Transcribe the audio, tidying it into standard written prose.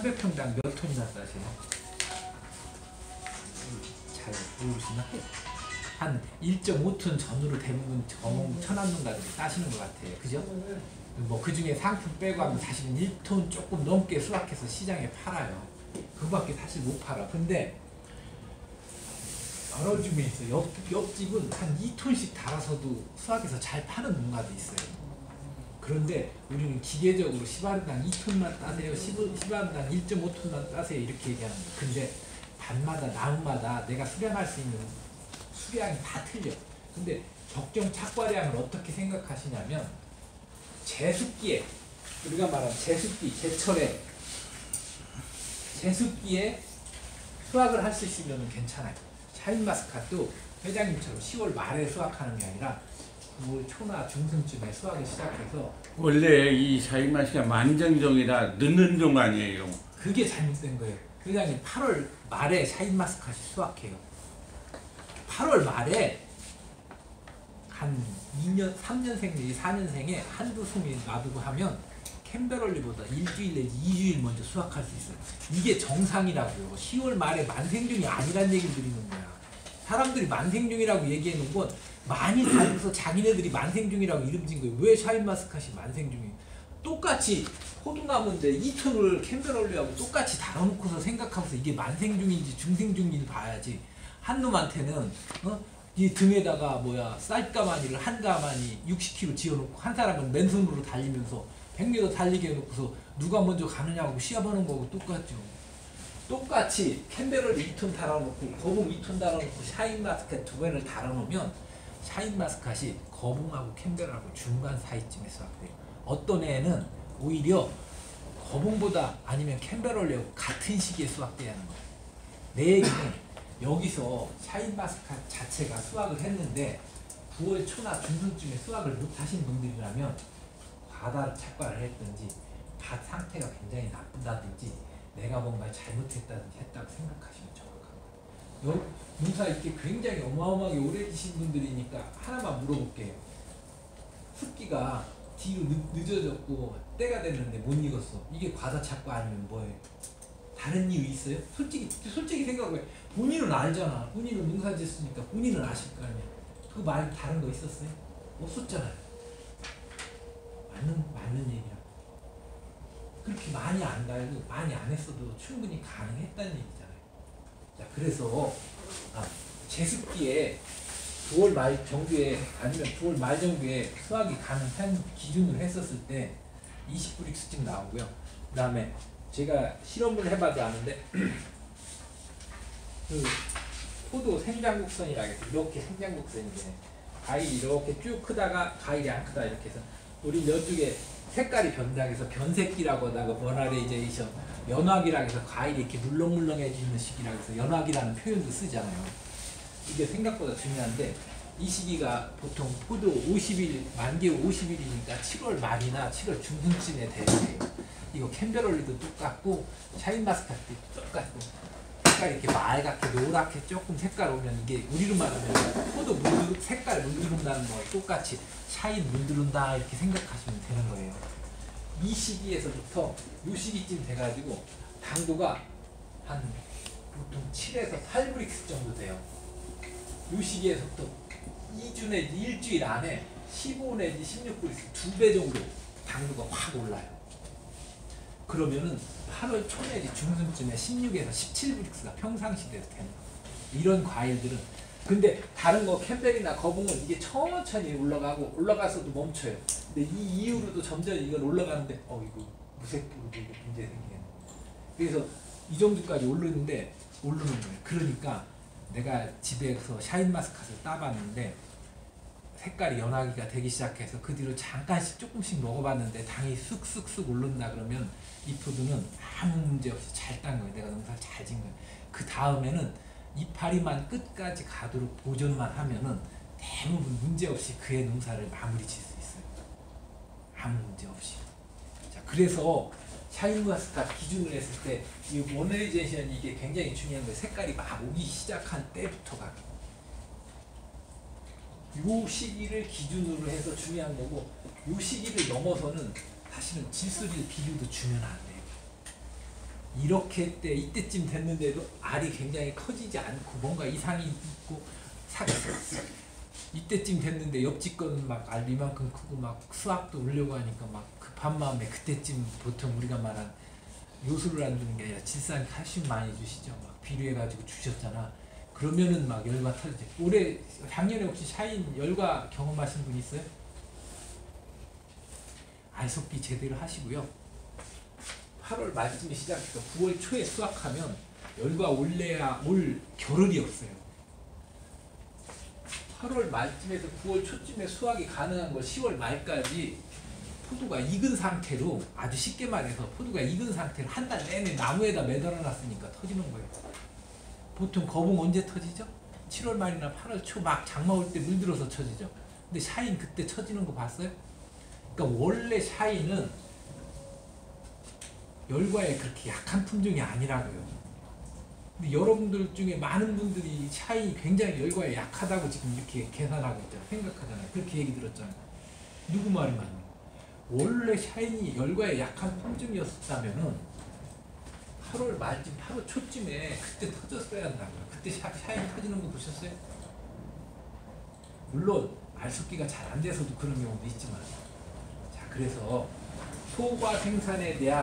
300평당 몇 톤이나 따세요? 잘 모르시나? 한 1.5톤 전후로 대부분 천안농가들이 따시는 것 같아요. 그죠? 뭐 그 중에 상품 빼고 하면 사실은 1톤 조금 넘게 수확해서 시장에 팔아요. 그거밖에 사실 못 팔아. 근데 여러 집에 있어요. 옆집은 한 2톤씩 달아서도 수확해서 잘 파는 농가도 있어요. 그런데 우리는 기계적으로 시바르당 2톤만 따세요. 시바르당 1.5톤만 따세요. 이렇게 얘기하는 거예요. 근데 밭마다 나무마다 내가 수량할 수 있는 수량이 다 틀려. 근데 적정 착과량을 어떻게 생각하시냐면 제습기에 우리가 말하는 제습기, 제습기에 수확을 할 수 있으면 괜찮아요. 샤인마스카도 회장님처럼 10월 말에 수확하는 게 아니라 9월 초나 중순쯤에 수확을 시작해서 원래 이 샤인마스카가 만정종이라 늦는 종 아니에요. 그게 잘못된 거예요. 회장님 8월 말에 샤인마스카시 수확해요. 8월 말에 한 2년, 3년생 내지 4년생에 한두 송이 놔두고 하면 캔베럴리보다 일주일 내지 2주일 먼저 수확할 수 있어요. 이게 정상이라고요. 10월 말에 만생종이 아니란 얘기를 드리는 거야. 사람들이 만생종이라고 얘기해놓은 건 많이 달려서 자기네들이 만생종이라고 이름 지은 거예요. 왜 샤인마스카시 만생종이에요? 똑같이 포도나무인데 2톤을 캔베럴리하고 똑같이 달아놓고서 생각하면서 이게 만생종인지 중생종인지 봐야지. 한 놈한테는 이 등에다가 쌀가마니를 한 가마니 60kg 지어놓고 한 사람은 맨손으로 달리면서 100m 달리게 해놓고서 누가 먼저 가느냐고 시합하는 거하고 똑같죠. 똑같이 캔베럴 2톤 달아놓고 거봉 2톤 달아놓고 샤인마스카트 두 개를 달아놓으면 샤인마스카트이 거봉하고 캔베럴하고 중간 사이쯤에 수확돼요. 어떤 애는 오히려 거봉보다 아니면 캔베럴하고 같은 시기에 수확돼야 하는 거예요. 내 얘기는 여기서 샤인마스카트 자체가 수확을 했는데 9월 초나 중순쯤에 수확을 못 하신 분들이라면 과다 착과를 했든지 밭 상태가 굉장히 나쁘다든지 내가 뭔가 잘못했다든지 했다고 생각하시면 정확합니다. 농사 이렇게 굉장히 어마어마하게 오래 지신 분들이니까 하나만 물어볼게요. 습기가 뒤로 늦어졌고 때가 됐는데 못 익었어. 이게 과다 착과 아니면 뭐예요? 다른 이유 있어요? 솔직히 생각해. 본인은 알잖아. 본인은 농사 짓으니까 본인은 아실 거 아니야. 그 말 다른 거 있었어요? 없었잖아요. 맞는 얘기야. 그렇게 많이 안 달고 많이 안 했어도 충분히 가능했다는 얘기잖아요. 자, 그래서 제습기에 9월 말 정도에 아니면 9월 말 정도에 수확이 가능한 기준으로 했었을 때 20브릭스쯤 나오고요. 그 다음에 제가 실험을 해봐도 아는데 그 포도 생장곡선이라고 해서 이렇게 생장곡선인데 과일이 이렇게 쭉 크다가 과일이 안 크다 이렇게 해서 우리 이쪽에 색깔이 변장해서 변색기라고 하다가 버나레이제이션 연화기라고 해서 과일이 이렇게 물렁물렁해지는 시기라고 해서 연화기라는 표현도 쓰잖아요. 이게 생각보다 중요한데 이 시기가 보통 포도 50일, 만개 50일이니까 7월 말이나 7월 중순쯤에 돼요. 이거 캔베럴리도 똑같고 샤인마스카트도 똑같고 색깔이 이렇게 말갛게 노랗게 조금 색깔 오면 이게 우리로 말하면 포도 색깔 물들은다는 거 똑같이 샤인 물들은다 이렇게 생각하시면 되는 거예요. 이 시기에서부터 이 시기쯤 돼가지고 당도가 한 보통 7에서 8브릭스 정도 돼요. 이 시기에서부터 2주 내지 일주일 안에 15 내지 16브릭스 2배 정도 당도가 확 올라요. 그러면은 8월 초 내지 중순쯤에 16에서 17브릭스가 평상시대로 되는 거예요. 이런 과일들은 근데 다른 거 캔벨이나 거봉은 이게 천천히 올라가서도 멈춰요. 근데 이 이후로도 점점 이건 올라가는데 이거 무색부르고 이거 문제 생기는 그래서 이 정도까지 오르는 거예요. 그러니까 내가 집에서 샤인마스카트를 따봤는데 색깔이 연하기가 되기 시작해서 그 뒤로 잠깐씩 조금씩 먹어봤는데 당이 쑥쑥쑥 오른다 그러면 이 포도는 아무 문제 없이 잘 딴 거예요. 내가 농사를 잘 진 거예요. 그 다음에는 이파리만 끝까지 가도록 보존만 하면은 대부분 문제 없이 그의 농사를 마무리 질 수 있어요. 아무 문제 없이. 자, 그래서 샤인마스카트 기준으로 했을 때 이 모너리제이션 이게 굉장히 중요한 거예요. 색깔이 막 오기 시작한 때부터가 요 시기를 기준으로 해서 중요한 거고 요 시기를 넘어서는 사실은 질소질 비율도 주면 안 돼요. 이렇게 때 이때쯤 됐는데도 알이 굉장히 커지지 않고 뭔가 이상이 있고 이때쯤 됐는데 옆집 거는 막 알 이만큼 크고 막 수확도 올려고 하니까 막 급한 마음에 그때쯤 보통 우리가 말한 요술을 안 주는 게 아니라 질산 칼슘 많이 주시죠. 막 비료해가지고 주셨잖아. 그러면은 막 열과 터지지. 올해 작년에 혹시 샤인 열과 경험하신 분 있어요? 알속기 제대로 하시고요. 8월 말쯤에 시작해서 9월 초에 수확하면 열과 올래야 올 겨를이 없어요. 8월 말쯤에서 9월 초쯤에 수확이 가능한 거 10월 말까지 포도가 익은 상태로 아주 쉽게 말해서 포도가 익은 상태로 한 달 내내 나무에다 매달아 놨으니까 터지는 거예요. 보통 거봉 언제 터지죠? 7월 말이나 8월 초 막 장마 올 때 물들어서 터지죠. 근데 샤인 그때 터지는 거 봤어요? 그러니까 원래 샤인은 열과에 그렇게 약한 품종이 아니라고요. 근데 여러분들 중에 많은 분들이 샤인이 굉장히 열과에 약하다고 지금 이렇게 계산하고 있죠. 생각하잖아요. 그렇게 얘기 들었잖아요. 누구 말이 맞나요? 원래 샤인이 열과에 약한 품종이었다면은 8월 말쯤 8월 초쯤에 그때 터졌어야 한다고요. 그때 샤인 터지는 거 보셨어요? 물론 알속기가 잘 안 돼서도 그런 경우도 있지만, 자 그래서 소과 생산에 대한